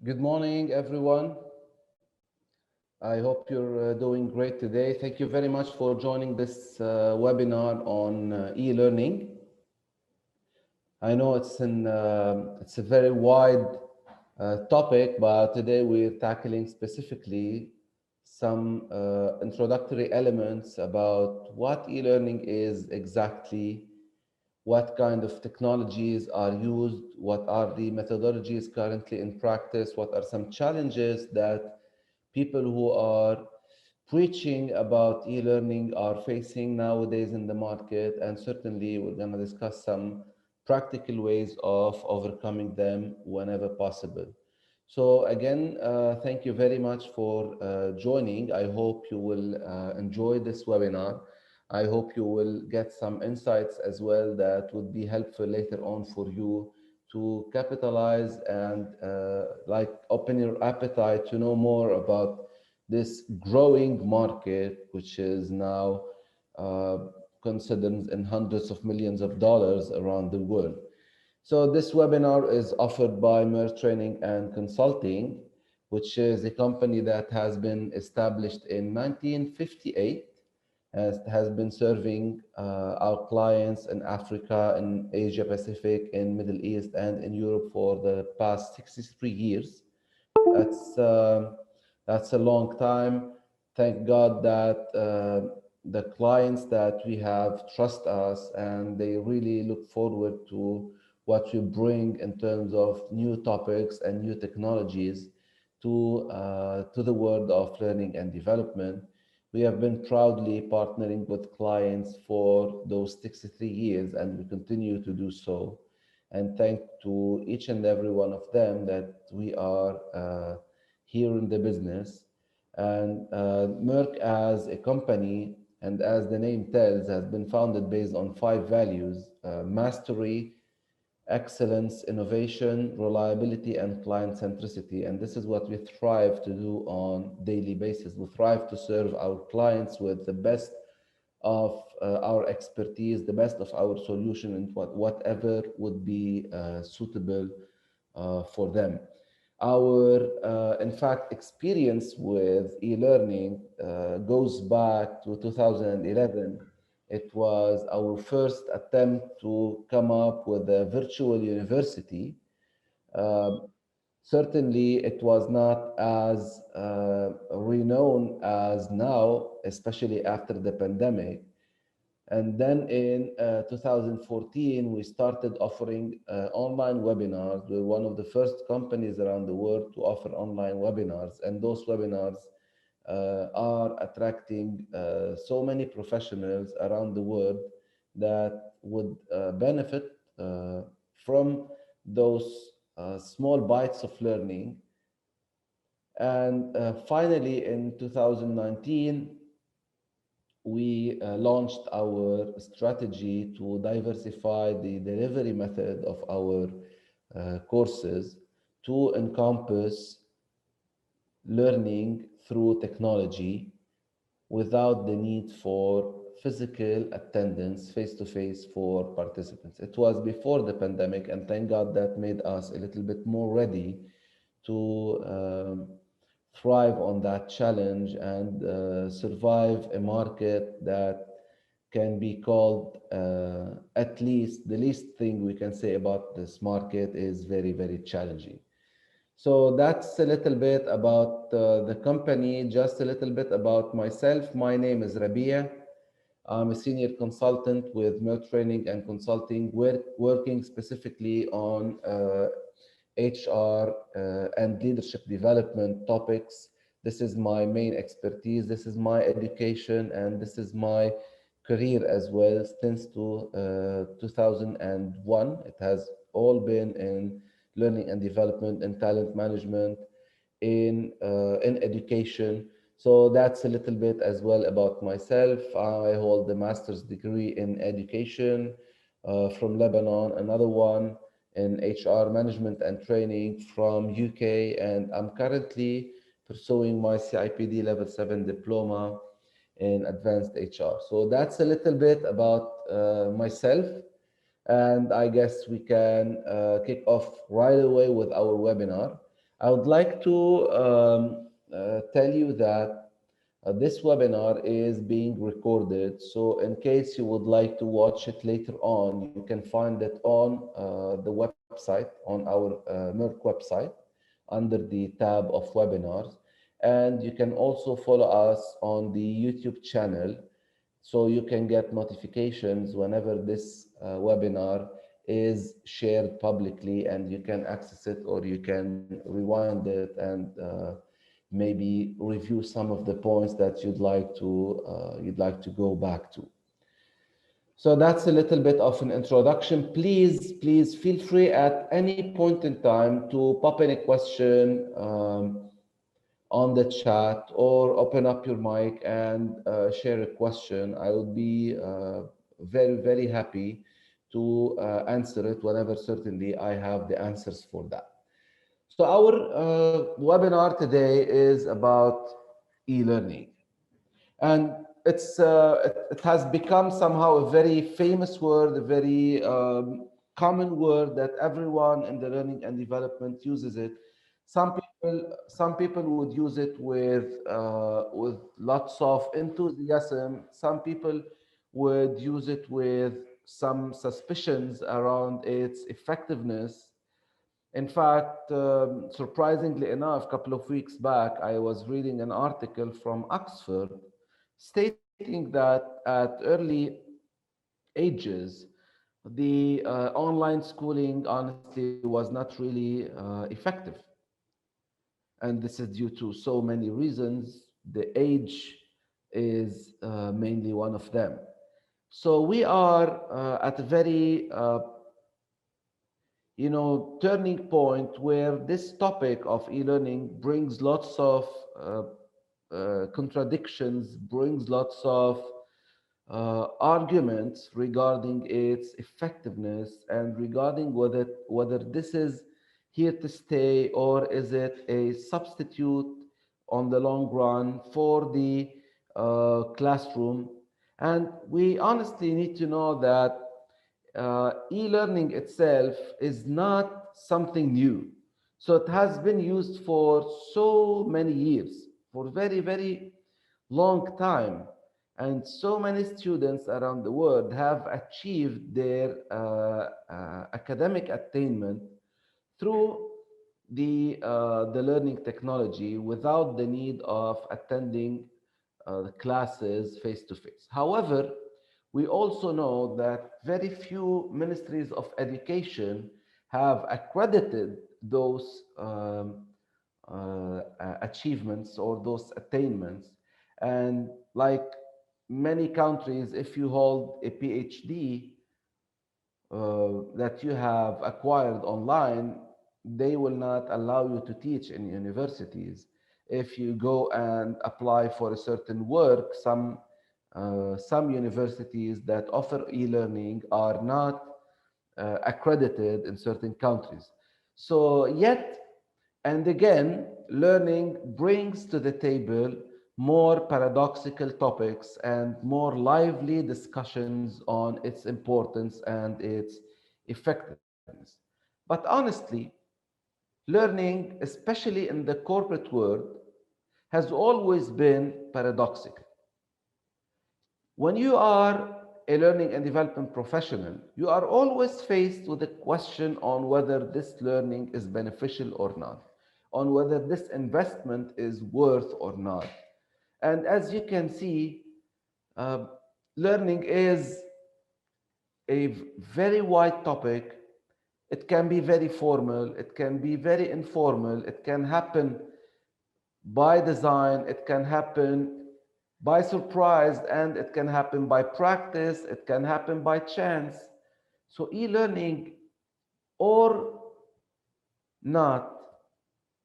Good morning, everyone. I hope you're doing great today. Thank you very much for joining this webinar on e-learning. I know it's a very wide topic, but today we're tackling specifically some introductory elements about what e-learning is exactly, what kind of technologies are used, what are the methodologies currently in practice, what are some challenges that people who are preaching about e-learning are facing nowadays in the market, and certainly we're going to discuss some practical ways of overcoming them whenever possible. So again, thank you very much for joining. I hope you will enjoy this webinar. I hope you will get some insights as well that would be helpful later on for you to capitalize and like open your appetite to know more about this growing market, which is now uh, considered in hundreds of millions of dollars around the world. So this webinar is offered by Merk Training and Consulting, which is a company that has been established in 1958 and has been serving our clients in Africa, in Asia Pacific, in Middle East, and in Europe for the past 63 years. That's that's a long time. Thank God that the clients that we have trust us, and they really look forward to what we bring in terms of new topics and new technologies to the world of learning and development. We have been proudly partnering with clients for those 63 years, and we continue to do so. And thank to each and every one of them that we are here in the business. And Merck as a company, and as the name tells, has been founded based on 5 values: mastery, excellence, innovation, reliability, and client centricity. And this is what we thrive to do on a daily basis. We thrive to serve our clients with the best of our expertise, the best of our solution, and whatever would be suitable for them. Our, in fact, experience with e-learning goes back to 2011. It was our first attempt to come up with a virtual university. Um, Certainly, it was not as renowned as now, especially after the pandemic. And then in 2014, we started offering online webinars. We're one of the first companies around the world to offer online webinars. And those webinars are attracting so many professionals around the world that would benefit from those small bites of learning. And finally, in 2019, we launched our strategy to diversify the delivery method of our courses to encompass learning through technology without the need for physical attendance face-to-face for participants. It was before the pandemic, and thank God that made us a little bit more ready to thrive on that challenge and survive a market that can be called, at least the least thing we can say about this market is very, very challenging. So that's a little bit about the company, just a little bit about myself. My name is Rabia. I'm a senior consultant with Merk Training and Consulting, working specifically on HR and leadership development topics. This is my main expertise. This is my education, and this is my career as well since 2001. It has all been in learning and development, in talent management, in education. So that's a little bit as well about myself. I hold a master's degree in education from Lebanon, another one in HR management and training from UK, and I'm currently pursuing my CIPD level 7 diploma in advanced HR. So that's a little bit about myself, and I guess we can kick off right away with our webinar. I would like to tell you that this webinar is being recorded. So in case you would like to watch it later on, you can find it on the website, on our Merk website, under the tab of webinars. And you can also follow us on the YouTube channel, so you can get notifications whenever this webinar is shared publicly, and you can access it, or you can rewind it and maybe review some of the points that you'd like to go back to. So that's a little bit of an introduction. Please feel free at any point in time to pop in a question on the chat, or open up your mic and share a question. I would be very happy to answer it whenever certainly I have the answers for that. So our webinar today is about e-learning, and it has become somehow a very famous word, a very common word that everyone in the learning and development uses it. Some people would use it with lots of enthusiasm. Some people would use it with some suspicions around its effectiveness. In fact, surprisingly enough, a couple of weeks back, I was reading an article from Oxford stating that at early ages, the online schooling honestly was not really effective. And this is due to so many reasons. The age is mainly one of them. So we are at a very turning point where this topic of e-learning brings lots of contradictions, brings lots of arguments regarding its effectiveness, and regarding whether this is here to stay, or is it a substitute on the long run for the classroom. And we honestly need to know that e-learning itself is not something new. So it has been used for so many years, for very long time. And so many students around the world have achieved their academic attainment through the learning technology without the need of attending classes face to face. However, we also know that very few ministries of education have accredited those achievements or those attainments. And like many countries, if you hold a PhD that you have acquired online, they will not allow you to teach in universities. If you go and apply for a certain work, some universities that offer e-learning are not accredited in certain countries. So yet and again, learning brings to the table more paradoxical topics and more lively discussions on its importance and its effectiveness. But honestly, learning, especially in the corporate world, has always been paradoxical. When you are a learning and development professional, you are always faced with a question on whether this learning is beneficial or not, on whether this investment is worth or not. And as you can see, uh, learning is a very wide topic. It can be very formal, it can be very informal, it can happen by design, it can happen by surprise, and it can happen by practice, it can happen by chance. So e-learning or not,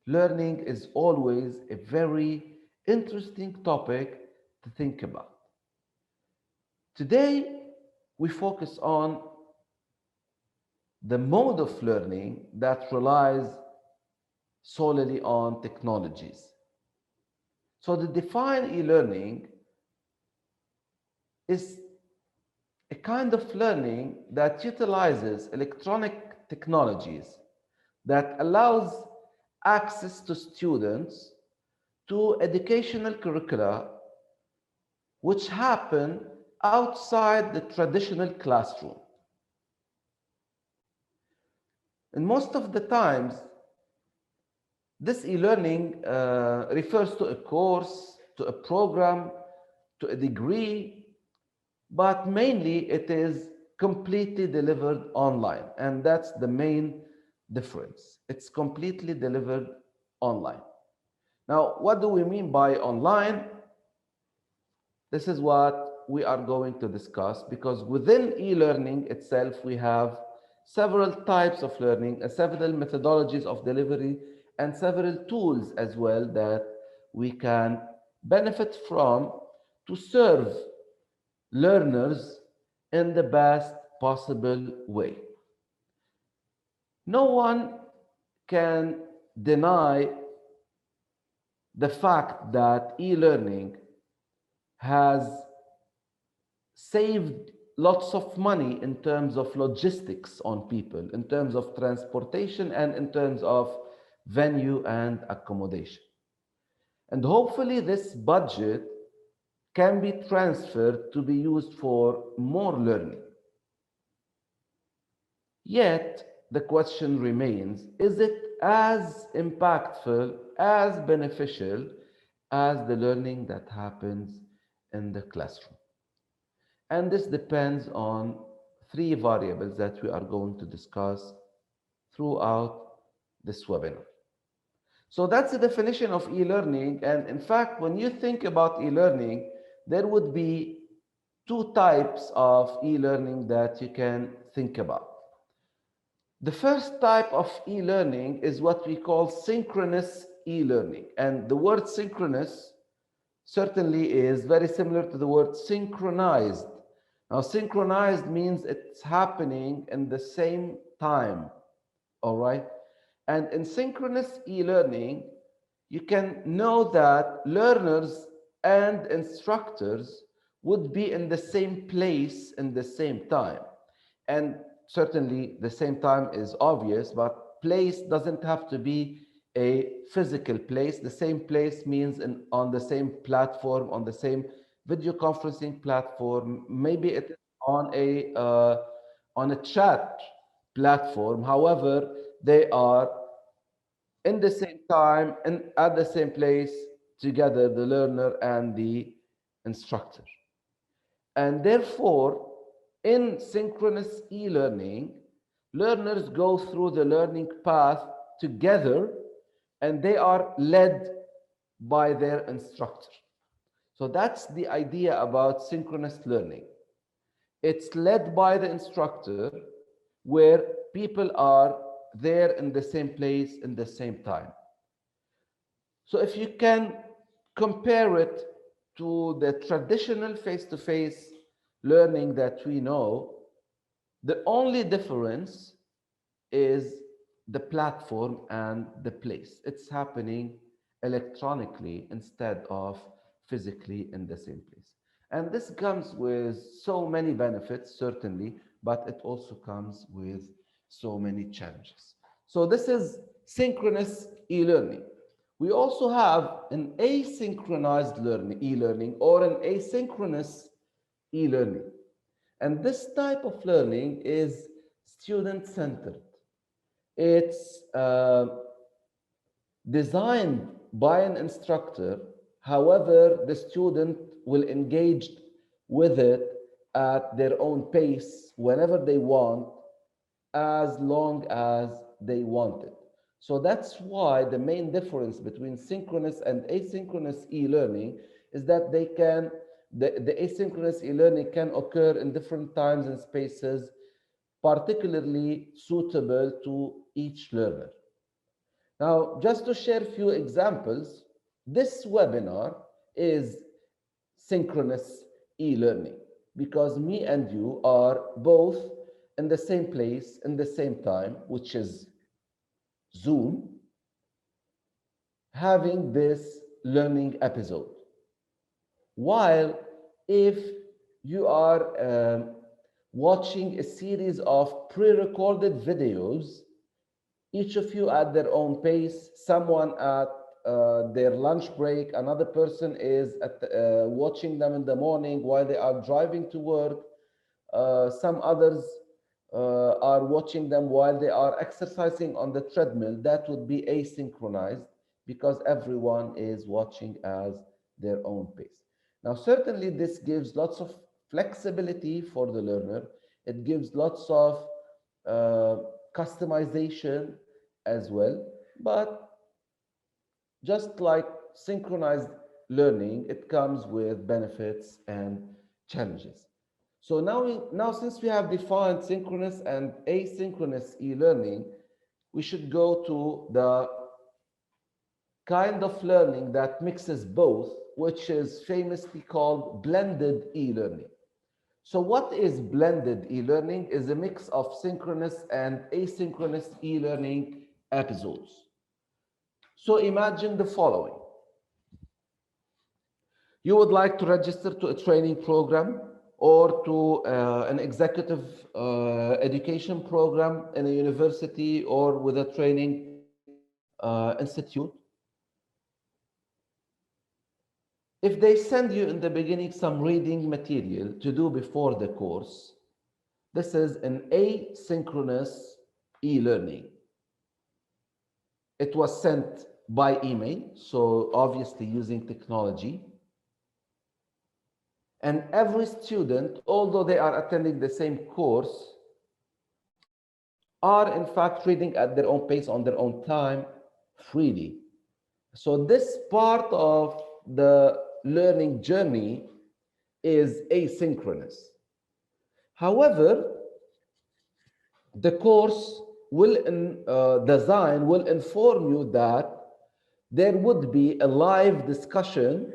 learning is always a very interesting topic to think about. Today, we focus on the mode of learning that relies solely on technologies. So to define e-learning is a kind of learning that utilizes electronic technologies that allows access to students to educational curricula which happen outside the traditional classroom. And most of the times, this e-learning refers to a course, to a program, to a degree, but mainly it is completely delivered online. And that's the main difference. It's completely delivered online. Now, what do we mean by online? This is what we are going to discuss, because within e-learning itself, we have several types of learning, several methodologies of delivery, and several tools as well that we can benefit from to serve learners in the best possible way. No one can deny the fact that e-learning has saved lots of money in terms of logistics on people, in terms of transportation, and in terms of venue and accommodation. And hopefully this budget can be transferred to be used for more learning. Yet, the question remains, is it as impactful, as beneficial as the learning that happens in the classroom? And this depends on three variables that we are going to discuss throughout this webinar. So that's the definition of e-learning. And in fact, when you think about e-learning, there would be two types of e-learning that you can think about. The first type of e-learning is what we call synchronous e-learning. And the word synchronous certainly is very similar to the word synchronized. Now, synchronized means it's happening in the same time, all right? And in synchronous e-learning, you can know that learners and instructors would be in the same place in the same time. And certainly the same time is obvious, but place doesn't have to be a physical place. The same place means on the same platform, on the same video conferencing platform. Maybe it is on a chat platform. However, they are in the same time and at the same place together, the learner and the instructor. And therefore, in synchronous e-learning, learners go through the learning path together and they are led by their instructor. So that's the idea about synchronous learning. It's led by the instructor where people are there in the same place in the same time. So if you can compare it to the traditional face-to-face learning that we know, the only difference is the platform and the place. It's happening electronically instead of physically in the same place. And this comes with so many benefits, certainly, but it also comes with so many challenges. So this is synchronous e-learning. We also have an asynchronized learning, e-learning, or an asynchronous e-learning. And this type of learning is student-centered. It's designed by an instructor. However, the student will engage with it at their own pace whenever they want, as long as they want it. So that's why the main difference between synchronous and asynchronous e-learning is that the asynchronous e-learning can occur in different times and spaces, particularly suitable to each learner. Now, just to share a few examples, this webinar is synchronous e-learning because me and you are both in the same place, in the same time, which is Zoom, having this learning episode. While if you are watching a series of pre-recorded videos each of you at their own pace, someone at their lunch break, another person is watching them in the morning while they are driving to work, some others are watching them while they are exercising on the treadmill. That would be asynchronized because everyone is watching as their own pace. Now, certainly, this gives lots of flexibility for the learner. It gives lots of uh, customization as well. But just like synchronized learning, it comes with benefits and challenges. So now since we have defined synchronous and asynchronous e-learning, we should go to the kind of learning that mixes both, which is famously called blended e-learning. So what is blended e-learning is a mix of synchronous and asynchronous e-learning episodes. So imagine the following. You would like to register to a training program or to an executive education program in a university or with a training institute. If they send you in the beginning some reading material to do before the course, this is an asynchronous e-learning. It was sent by email, so obviously using technology. And every student, although they are attending the same course, are in fact reading at their own pace on their own time freely. So this part of the learning journey is asynchronous. However, the course design will inform you that there would be a live discussion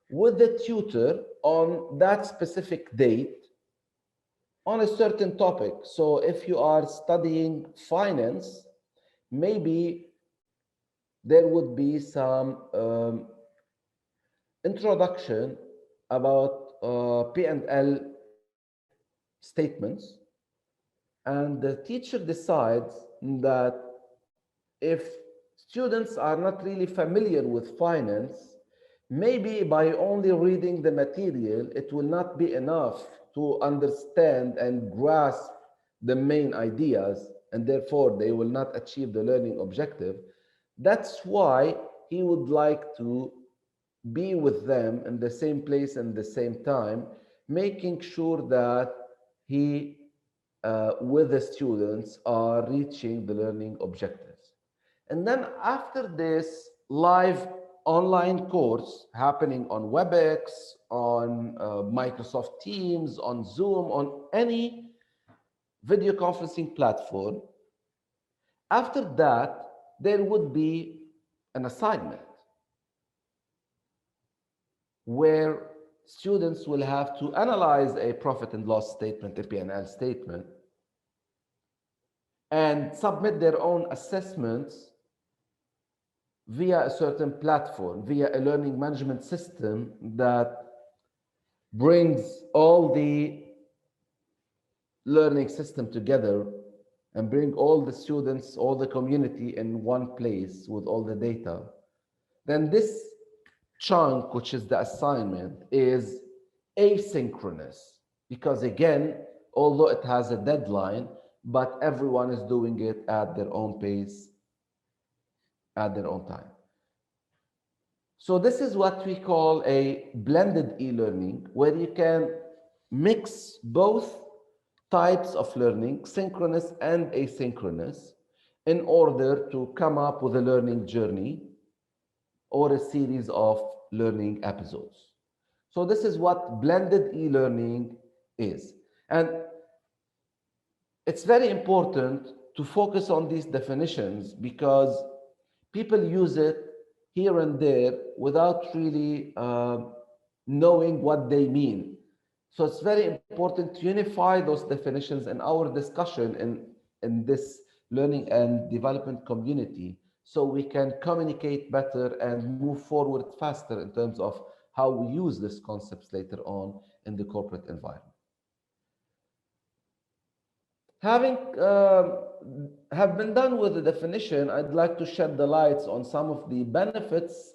with the tutor on that specific date on a certain topic. So if you are studying finance, maybe there would be some introduction about P&L statements, and the teacher decides that if students are not really familiar with finance, maybe by only reading the material, it will not be enough to understand and grasp the main ideas, and therefore they will not achieve the learning objective. That's why he would like to be with them in the same place and the same time, making sure that he, with the students, are reaching the learning objectives. And then after this live online course happening on WebEx, on Microsoft Teams, on Zoom, on any video conferencing platform, after that, there would be an assignment where students will have to analyze a profit and loss statement, a P&L statement, and submit their own assessments via a certain platform, via a learning management system that brings all the learning system together and bring all the students, all the community in one place with all the data. Then this chunk, which is the assignment, is asynchronous because again, although it has a deadline, but everyone is doing it at their own pace, at their own time. So this is what we call a blended e-learning, where you can mix both types of learning, synchronous and asynchronous, in order to come up with a learning journey or a series of learning episodes. So this is what blended e-learning is. And it's very important to focus on these definitions because people use it here and there without really knowing what they mean. So it's very important to unify those definitions in our discussion in this learning and development community so we can communicate better and move forward faster in terms of how we use these concepts later on in the corporate environment. Having have been done with the definition, I'd like to shed the lights on some of the benefits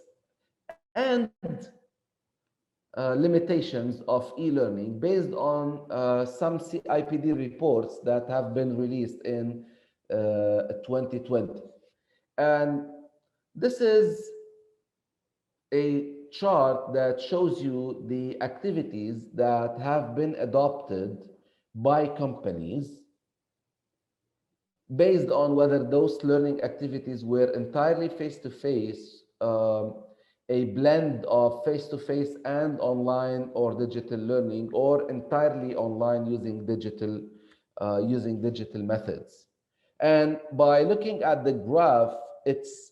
and limitations of e-learning based on some CIPD reports that have been released in 2020. And this is a chart that shows you the activities that have been adopted by companies based on whether those learning activities were entirely face-to-face, a blend of face-to-face and online or digital learning, or entirely online using digital methods. And by looking at the graph, it's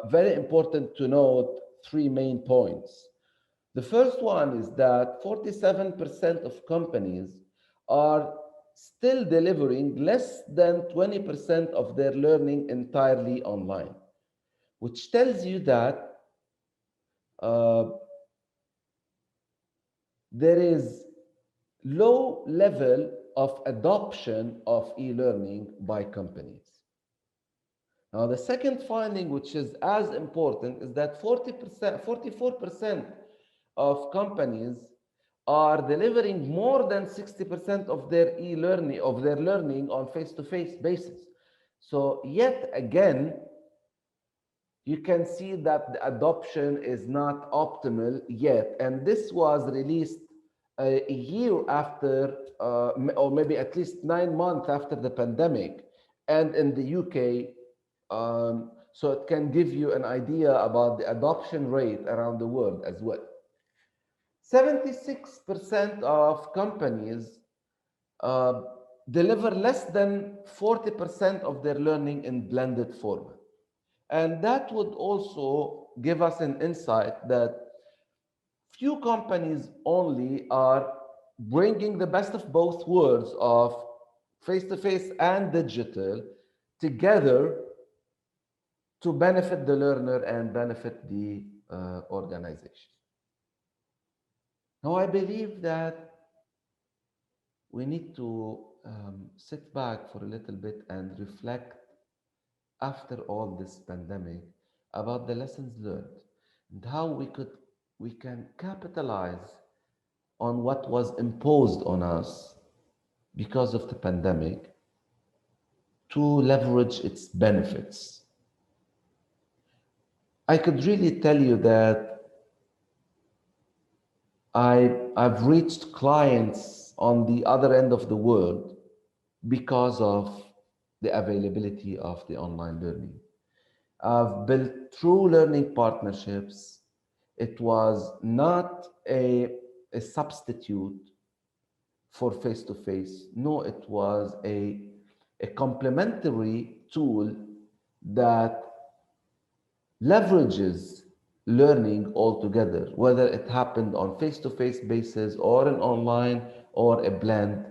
very important to note three main points. The first one is that 47% of companies are still delivering less than 20% of their learning entirely online, which tells you that uh, there is low level of adoption of e-learning by companies. Now, the second finding, which is as important, is that 40%, 44% of companies are delivering more than 60% of their e-learning, of their learning on face-to-face basis. So yet again, you can see that the adoption is not optimal yet. And this was released a year after, or maybe at least 9 months after the pandemic, and in the UK. So it can give you an idea about the adoption rate around the world as well. 76% of companies uh, deliver less than 40% of their learning in blended format. And that would also give us an insight that few companies only are bringing the best of both worlds of face-to-face and digital together to benefit the learner and benefit the organization. Now, I believe that we need to sit back for a little bit and reflect after all this pandemic about the lessons learned and how we can capitalize on what was imposed on us because of the pandemic to leverage its benefits. I could really tell you that I've reached clients on the other end of the world because of the availability of the online learning. I've built true learning partnerships. It was not a substitute for face to face. No, it was a complementary tool that leverages learning altogether, whether it happened on face-to-face basis or an online or a blend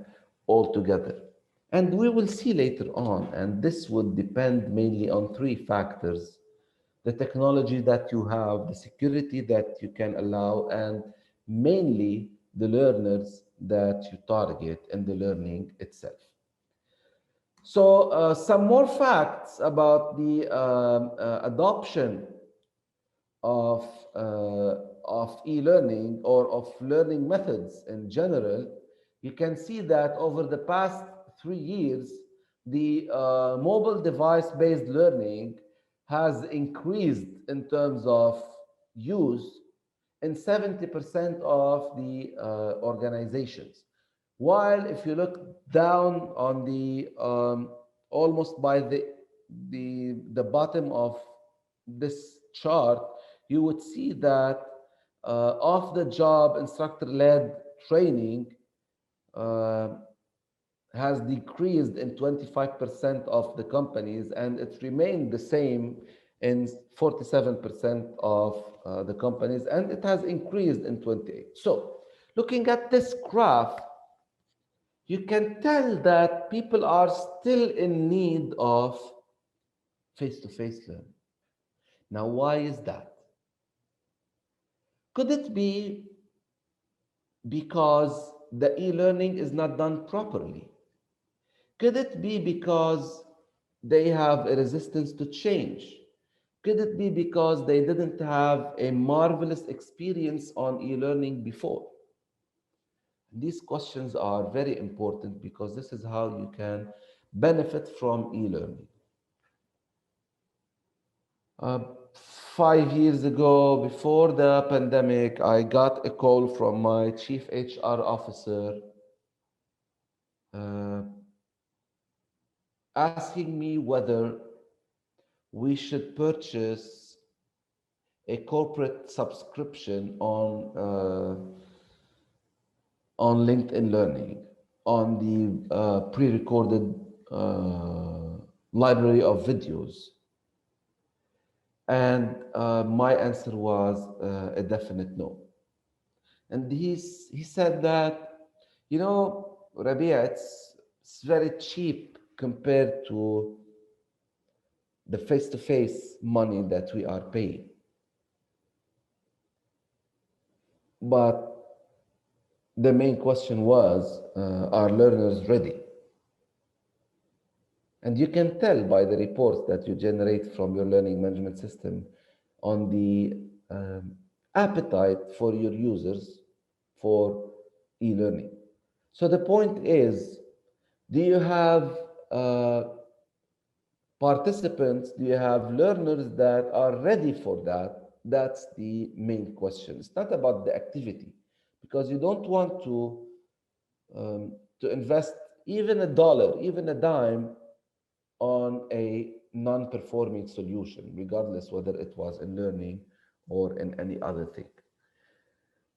altogether. And we will see later on, and this would depend mainly on three factors: the technology that you have, the security that you can allow, and mainly the learners that you target in the learning itself. So some more facts about the adoption of, uh, of e-learning or of learning methods in general. You can see that over the past 3 years, the mobile device-based learning has increased in terms of use in 70% of the organizations. While if you look down on the almost by the bottom of this chart, you would see that off-the-job instructor-led training uh, has decreased in 25% of the companies, and it remained the same in 47% of the companies, and it has increased in 28. So, looking at this graph, you can tell that people are still in need of face-to-face learning. Now, why is that? Could it be because the e-learning is not done properly? Could it be because they have a resistance to change? Could it be because they didn't have a marvelous experience on e-learning before? These questions are very important because this is how you can benefit from e-learning. Uh, 5 years ago, before the pandemic, I got a call from my chief HR officer uh, asking me whether we should purchase a corporate subscription on LinkedIn Learning, on the pre-recorded library of videos. And my answer was a definite no. And he said that, you know, Rabia, it's very cheap compared to the face-to-face money that we are paying. But the main question was, are learners ready? And you can tell by the reports that you generate from your learning management system on the appetite for your users for e-learning. So the point is, do you have participants, do you have learners that are ready for that? That's the main question. It's not about the activity, because you don't want to invest even a dollar, even a dime on a non-performing solution, regardless whether it was in learning or in any other thing.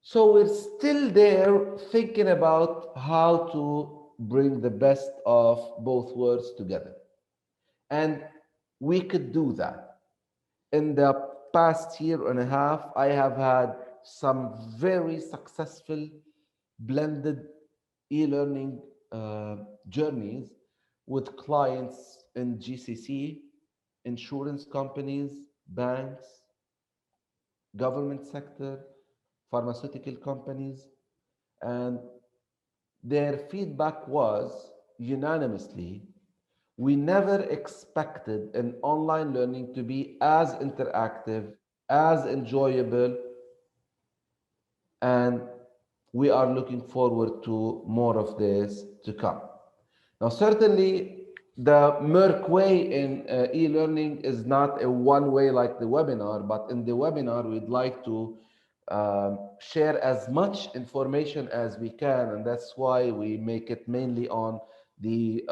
So we're still there thinking about how to bring the best of both worlds together. And we could do that. In the past year and a half, I have had some very successful blended e-learning journeys with clients in GCC, insurance companies, banks, government sector, pharmaceutical companies, and their feedback was unanimously, we never expected an online learning to be as interactive, as enjoyable, and we are looking forward to more of this to come. Now, certainly, the Merk way in e-learning is not a one-way like the webinar, but in the webinar, we'd like to share as much information as we can, and that's why we make it mainly on the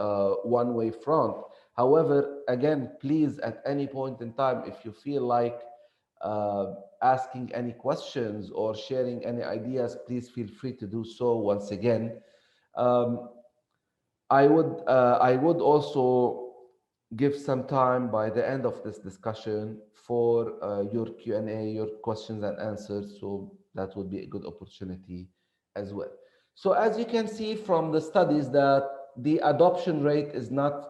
one-way front. However, again, please, at any point in time, if you feel like asking any questions or sharing any ideas, please feel free to do so once again. Um, I would also give some time by the end of this discussion for your Q&A, your questions and answers. So that would be a good opportunity as well. So as you can see from the studies that the adoption rate is not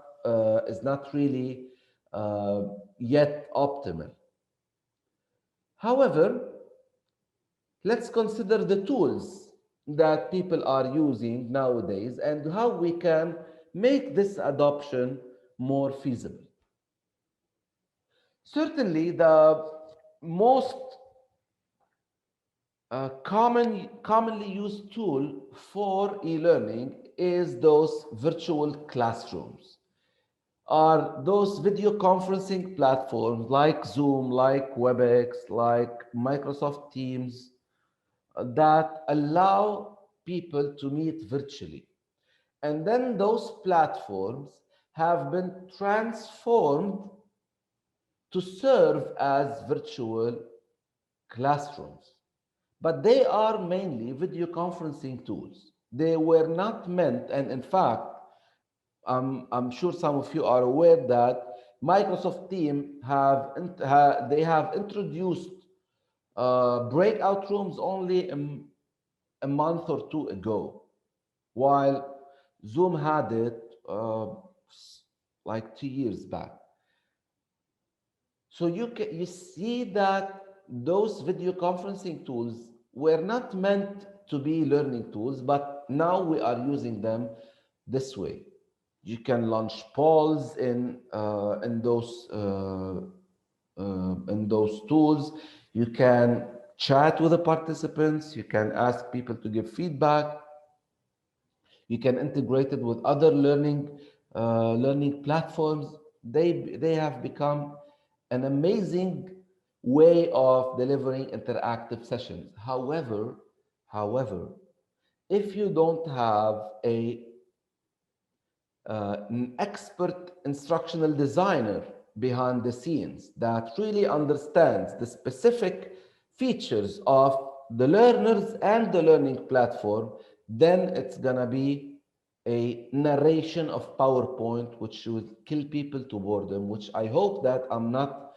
really yet optimal. However, let's consider the tools that people are using nowadays and how we can make this adoption more feasible. Certainly, the most commonly used tool for e-learning is those virtual classrooms, are those video conferencing platforms like Zoom, like WebEx, like Microsoft Teams, that allow people to meet virtually. And then those platforms have been transformed to serve as virtual classrooms. But they are mainly video conferencing tools. They were not meant, and in fact, I'm sure some of you are aware that Microsoft Teams they have introduced breakout rooms only a month or two ago, while Zoom had it like 2 years back. So you see that those video conferencing tools were not meant to be learning tools, but now we are using them this way. You can launch polls in those tools. You can chat with the participants. You can ask people to give feedback. You can integrate it with other learning platforms. They have become an amazing way of delivering interactive sessions. However, if you don't have an expert instructional designer behind the scenes that really understands the specific features of the learners and the learning platform, then it's going to be a narration of PowerPoint, which would kill people to boredom, which I hope that I'm not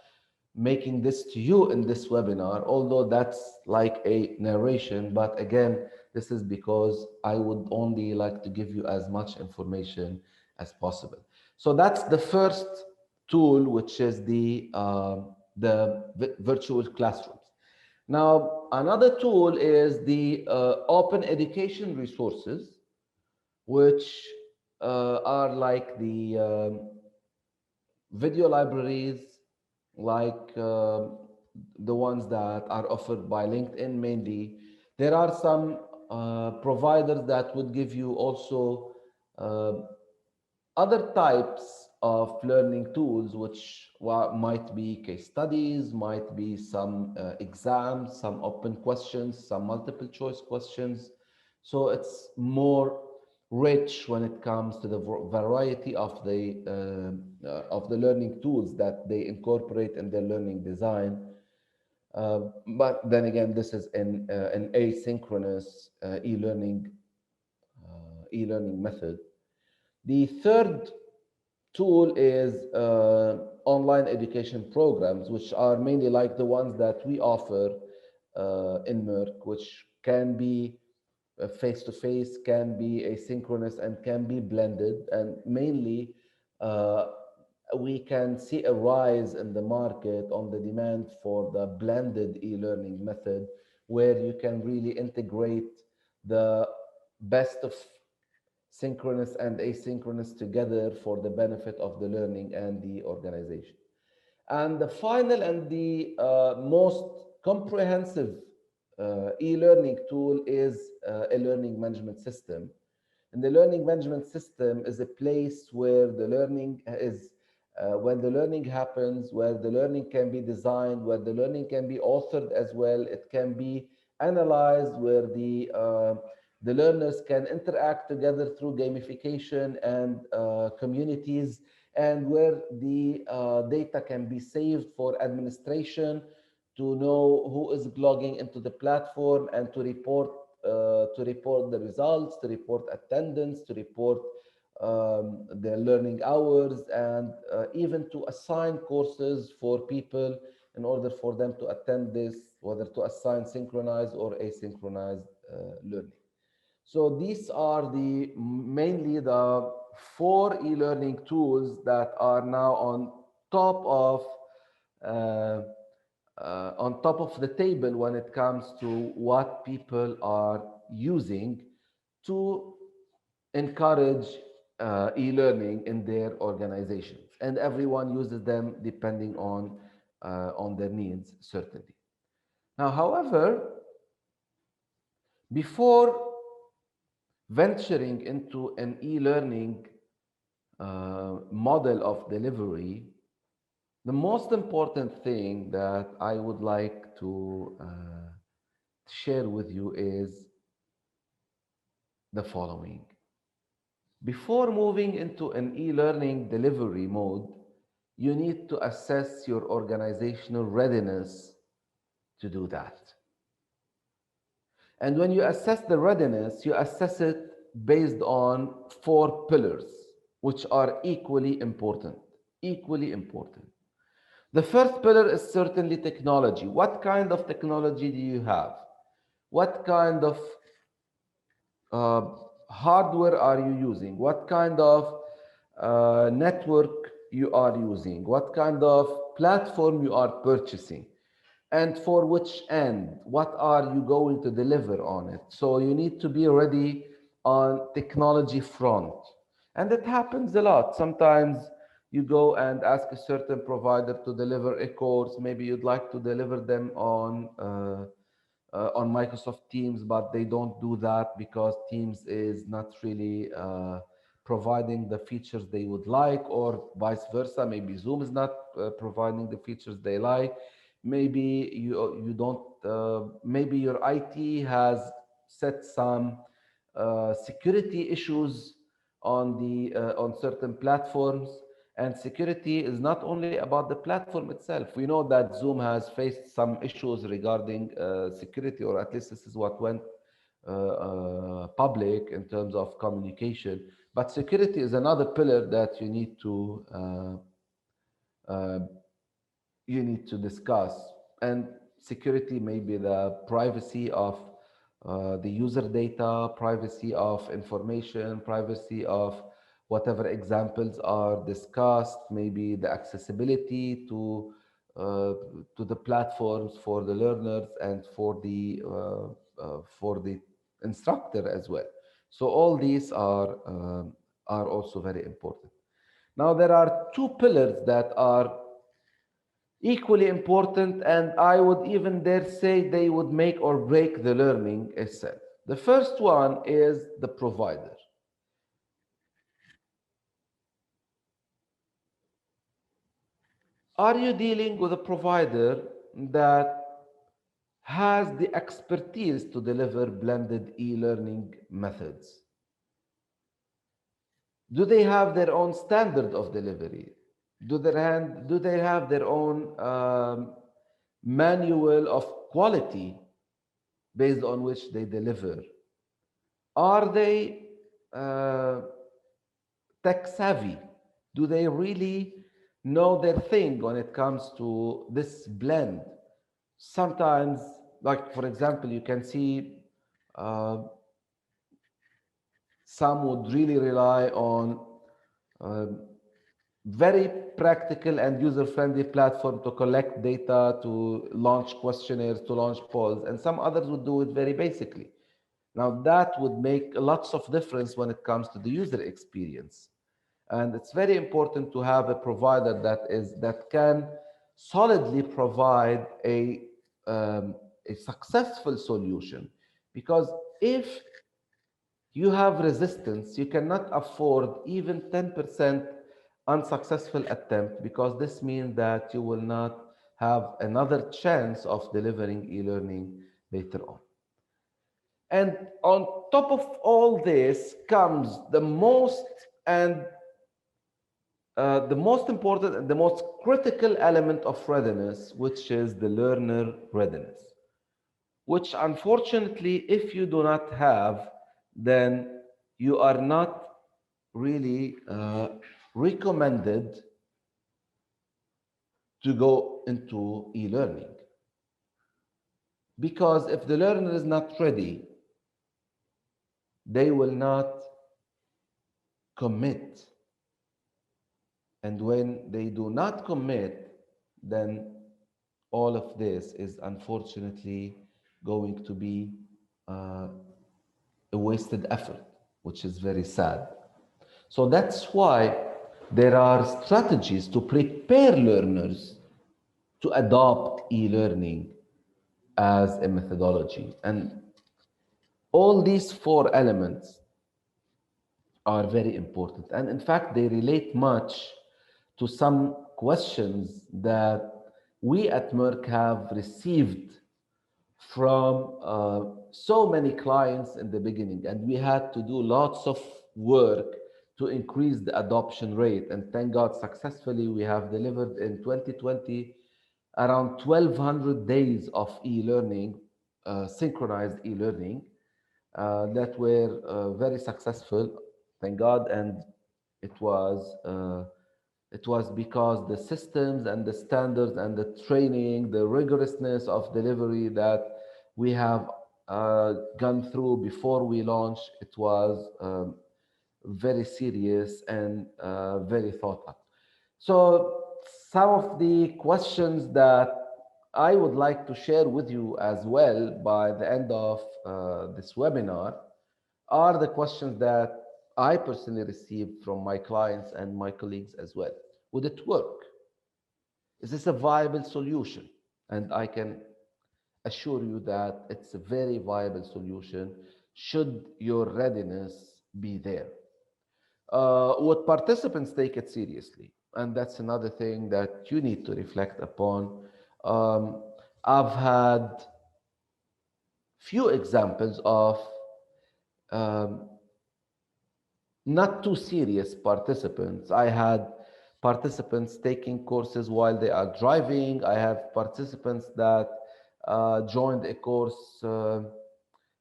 making this to you in this webinar, although that's like a narration. But again, this is because I would only like to give you as much information as possible. So that's the first tool, which is the virtual classrooms. Now, another tool is the open education resources, which are like the video libraries, like the ones that are offered by LinkedIn mainly. There are some providers that would give you also uh, other types of learning tools, which might be case studies, might be some exams, some open questions, some multiple choice questions. So it's more rich when it comes to the variety of the learning tools that they incorporate in their learning design. But then again, this is an asynchronous e-learning method. The third tool is online education programs, which are mainly like the ones that we offer in Merk, which can be face-to-face, can be asynchronous, and can be blended. And mainly, uh, we can see a rise in the market on the demand for the blended e-learning method, where you can really integrate the best of synchronous and asynchronous together for the benefit of the learning and the organization. And the final and the most comprehensive e-learning tool is a learning management system. And the learning management system is a place where the learning is, when the learning happens, where the learning can be designed, where the learning can be authored as well. It can be analyzed, where the learners can interact together through gamification and communities, and where the data can be saved for administration to know who is logging into the platform and to report the results, to report attendance, to report their learning hours, and even to assign courses for people in order for them to attend this, whether to assign synchronized or asynchronized learning. So these are the mainly the four e-learning tools that are now uh, on top of the table when it comes to what people are using to encourage e-learning in their organizations, and everyone uses them depending on their needs, certainly. Now, however, before venturing into an e-learning model of delivery, the most important thing that I would like to share with you is the following. Before moving into an e-learning delivery mode, you need to assess your organizational readiness to do that. And when you assess the readiness, you assess it based on four pillars, which are equally important. Equally important. The first pillar is certainly technology. What kind of technology do you have? What kind of uh, hardware are you using? What kind of network you are using? What kind of platform you are purchasing? And for which end? What are you going to deliver on it? So you need to be ready on technology front. And it happens a lot. Sometimes you go and ask a certain provider to deliver a course. Maybe you'd like to deliver them on Microsoft Teams, but they don't do that because Teams is not really providing the features they would like, or vice versa. Maybe Zoom is not providing the features they like. Maybe you don't. Maybe your IT has set some security issues on certain platforms. And security is not only about the platform itself. We know that Zoom has faced some issues regarding security, or at least this is what went public in terms of communication. But security is another pillar that uh, you need to discuss. And security may be the privacy of the user data, privacy of information, privacy of whatever examples are discussed, maybe the accessibility uh, to the platforms for the learners and for the instructor as well. So all these are also very important. Now there are two pillars that are equally important, and I would even dare say they would make or break the learning itself. The first one is the provider. Are you dealing with a provider that has the expertise to deliver blended e-learning methods? Do they have their own standard of delivery? Do they have their own manual of quality based on which they deliver? Are they uh, tech savvy? Do they really know their thing when it comes to this blend? Sometimes, like for example, you can see uh, some would really rely on uh, very practical and user-friendly platform to collect data, to launch questionnaires, to launch polls, and some others would do it very basically. Now that would make lots of difference when it comes to the user experience. And it's very important to have a provider that can solidly provide a successful solution. Because if you have resistance, you cannot afford even 10% unsuccessful attempt, because this means that you will not have another chance of delivering e-learning later on. And on top of all this comes and the most important and the most critical element of readiness, which is the learner readiness, which unfortunately, if you do not have, then you are not really recommended to go into e-learning. Because if the learner is not ready, they will not commit. And when they do not commit, then all of this is unfortunately going to be uh, a wasted effort, which is very sad. So that's why there are strategies to prepare learners to adopt e-learning as a methodology. And all these four elements are very important. And in fact, they relate much to some questions that we at Merck have received from so many clients in the beginning. And we had to do lots of work to increase the adoption rate. And thank God, successfully, we have delivered in 2020 around 1,200 days of e-learning, synchronized e-learning, that were very successful, thank God. And it was uh, it was because the systems and the standards and the training, the rigorousness of delivery that we have gone through before we launch, it was very serious and very thought out. So some of the questions that I would like to share with you as well by the end of this webinar are the questions that I personally received from my clients and my colleagues as well. Would it work? Is this a viable solution? And I can assure you that it's a very viable solution should your readiness be there. Would participants take it seriously? And that's another thing that you need to reflect upon. Um, I've had few examples of um, not too serious participants. I had participants taking courses while they are driving. I have participants that joined a course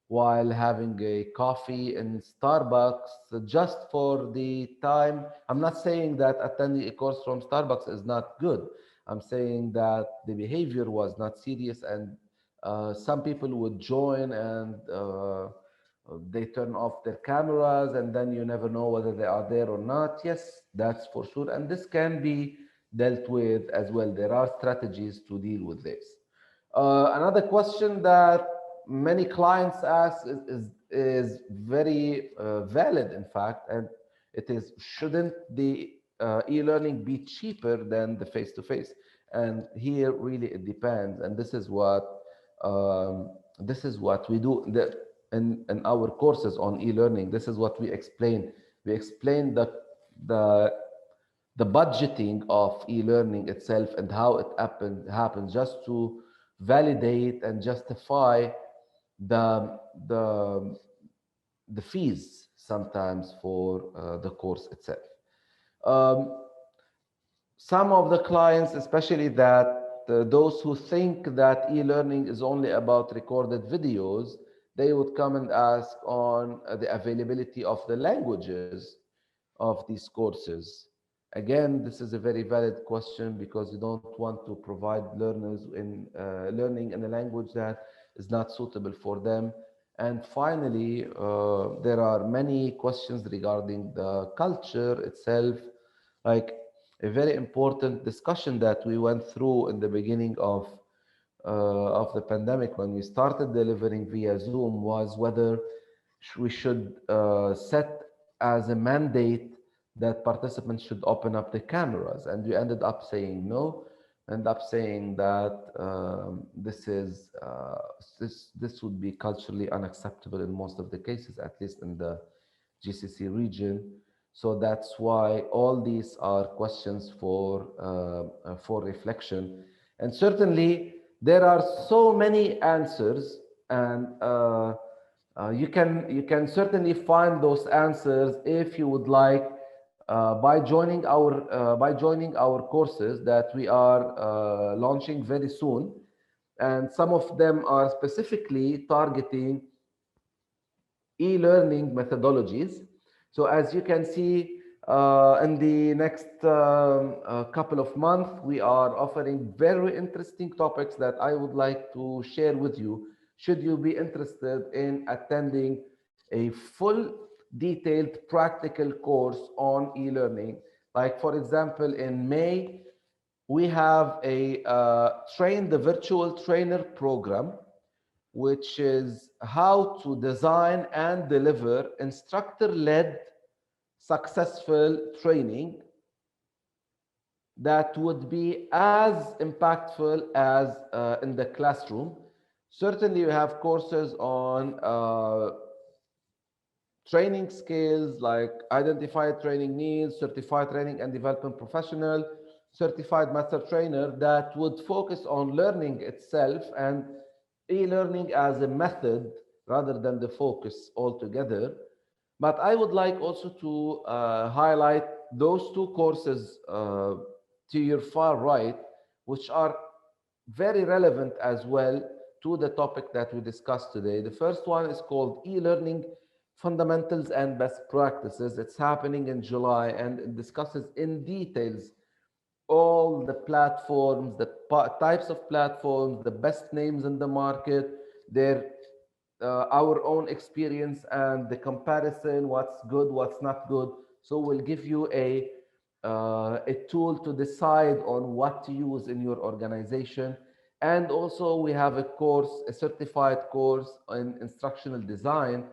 while having a coffee in Starbucks just for the time. I'm not saying that attending a course from Starbucks is not good. I'm saying that the behavior was not serious, and some people would join and they turn off their cameras, and then you never know whether they are there or not. Yes, that's for sure. And this can be dealt with as well. There are strategies to deal with this. Another question that many clients ask is very valid, in fact, and it is, shouldn't the e-learning be cheaper than the face-to-face? And here, really, it depends. And this is what we do in our courses on e-learning. This is what we explain. We explain the the budgeting of e-learning itself and how it happens just to validate and justify the the the fees sometimes for the course itself. Um, some of the clients, especially those who think that e-learning is only about recorded videos, they would come and ask on the availability of the languages of these courses. Again, this is a very valid question because you don't want to provide learners in learning in a language that is not suitable for them. And finally, there are many questions regarding the culture itself, like a very important discussion that we went through in the beginning of the pandemic when we started delivering via Zoom was whether we should set as a mandate that participants should open up the cameras, and we ended up saying no, end up saying that this would be culturally unacceptable in most of the cases, at least in the GCC region. So that's why all these are questions for reflection, and certainly there are so many answers, and you can certainly find those answers if you would like by joining our courses that we are launching very soon, and some of them are specifically targeting e-learning methodologies. So as you can see, in the next couple of months, we are offering very interesting topics that I would like to share with you. Should you be interested in attending a full detailed practical course on e-learning, like for example, in May, we have a train the virtual trainer program, which is how to design and deliver instructor-led successful training that would be as impactful as in the classroom. Certainly, you have courses on training skills like identified training needs, certified training and development professional, certified master trainer that would focus on learning itself and e-learning as a method rather than the focus altogether. But I would like also to highlight those two courses to your far right, which are very relevant as well to the topic that we discussed today. The first one is called e-learning fundamentals and best practices. It's happening in July and it discusses in details all the platforms, the types of platforms, the best names in the market, their our own experience and the comparison, what's good, what's not good. So we'll give you a tool to decide on what to use in your organization. And also we have a course, a certified course in instructional design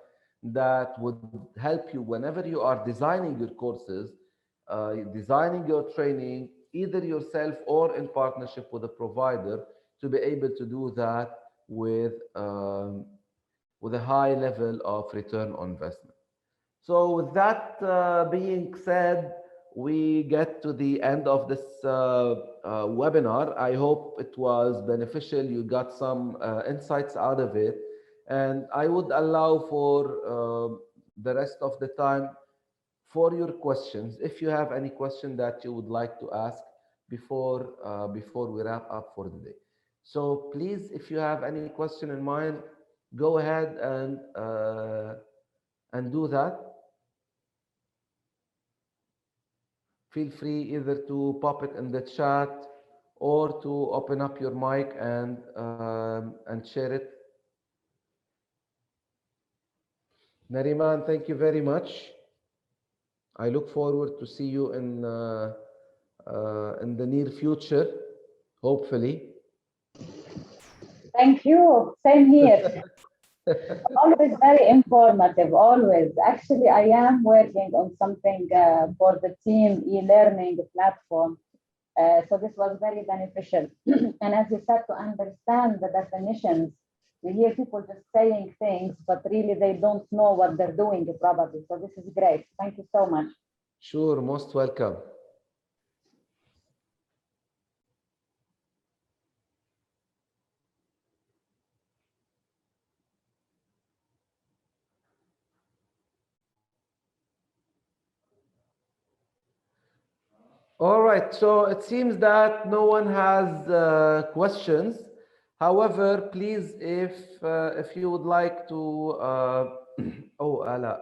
that would help you whenever you are designing your courses, designing your training, either yourself or in partnership with a provider, to be able to do that with a high level of return on investment. So with that being said, we get to the end of this webinar. I hope it was beneficial. You got some insights out of it. And I would allow for the rest of the time for your questions. If you have any question that you would like to ask before we wrap up for the day. So please, if you have any question in mind, go ahead and do that. Feel free either to pop it in the chat or to open up your mic and share it. Nariman, thank you very much. I look forward to see you in the near future, hopefully. Thank you. Same here. Always very informative, always. Actually, I am working on something for the team e-learning platform. So this was very beneficial. And as you said, to understand the definitions, we hear people just saying things, but really they don't know what they're doing probably. So this is great. Thank you so much. Sure, most welcome. All right, so it seems that no one has questions. However, please, if you would like to, oh, Ala,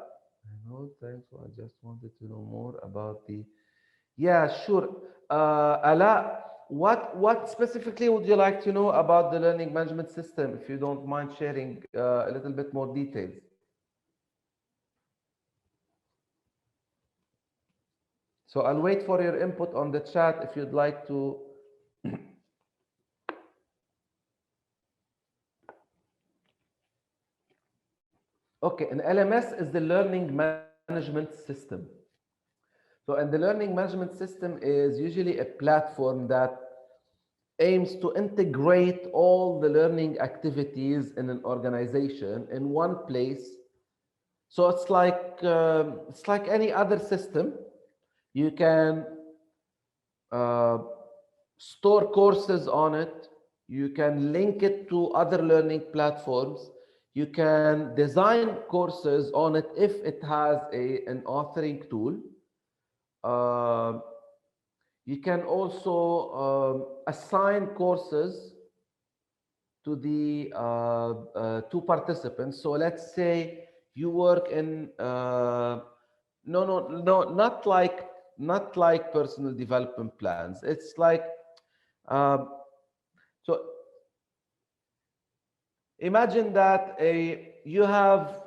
no, thanks. I just wanted to know more about the. Yeah, sure. Ala, what specifically would you like to know about the learning management system? If you don't mind sharing a little bit more details. So I'll wait for your input on the chat if you'd like to. Okay, an LMS is the learning management system. So, and the learning management system is usually a platform that aims to integrate all the learning activities in an organization in one place. So it's like any other system. You can store courses on it. You can link it to other learning platforms. You can design courses on it if it has an authoring tool. You can also assign courses to the two participants. So let's say you work in not like personal development plans. It's like so. Imagine that you have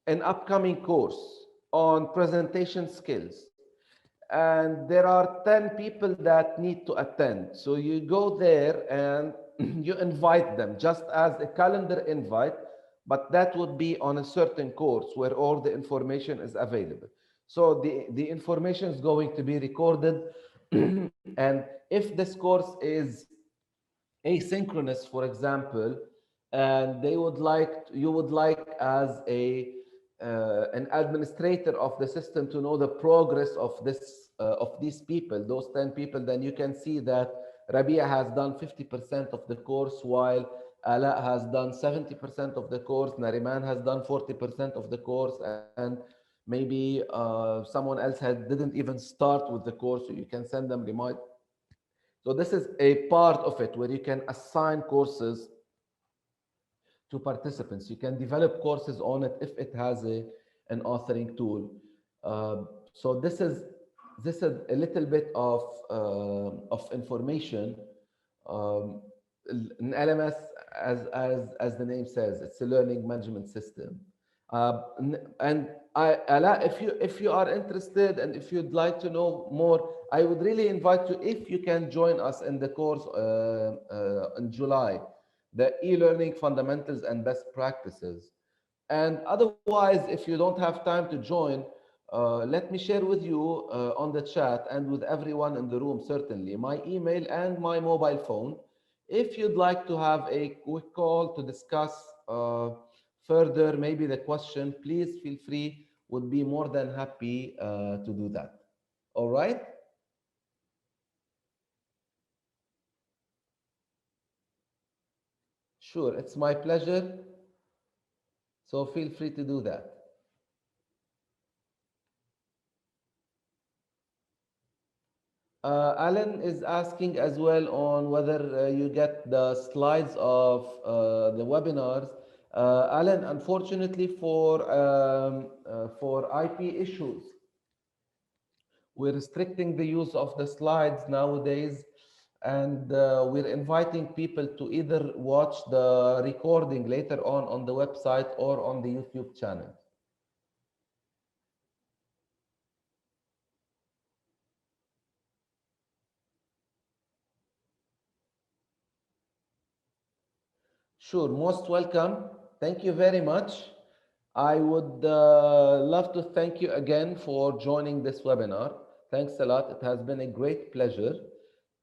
an upcoming course on presentation skills, and there are 10 people that need to attend. So you go there and you invite them just as a calendar invite, but that would be on a certain course where all the information is available. So the information is going to be recorded. And if this course is asynchronous, for example, and you would like as an administrator of the system to know the progress of these people, those 10 people, then you can see that Rabia has done 50% of the course, while Ala has done 70% of the course, Nariman has done 40% of the course, and maybe someone else didn't even start with the course, so you can send them remind. So this is a part of it where you can assign courses to participants. You can develop courses on it if it has an authoring tool. So this is a little bit of information. An LMS, as the name says, it's a learning management system. And Ala, if you are interested and if you'd like to know more, I would really invite you, if you can join us in the course in July, the e-learning fundamentals and best practices. And otherwise, if you don't have time to join, let me share with you on the chat and with everyone in the room, certainly, my email and my mobile phone. If you'd like to have a quick call to discuss further, maybe the question, please feel free. Would be more than happy to do that. All right? Sure, it's my pleasure. So feel free to do that. Alan is asking as well on whether you get the slides of the webinars. Alan, unfortunately for IP issues, we're restricting the use of the slides nowadays, and we're inviting people to either watch the recording later on the website or on the YouTube channel. Sure, most welcome. Thank you very much. I would love to thank you again for joining this webinar. Thanks a lot. It has been a great pleasure.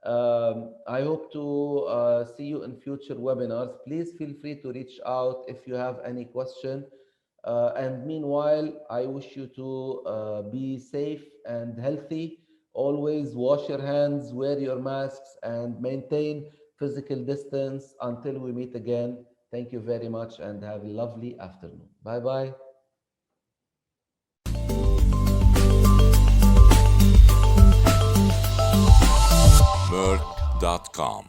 I hope to see you in future webinars. Please feel free to reach out if you have any question. And meanwhile, I wish you to be safe and healthy. Always wash your hands, wear your masks, and maintain physical distance until we meet again. Thank you very much and have a lovely afternoon. Bye bye. Merk.com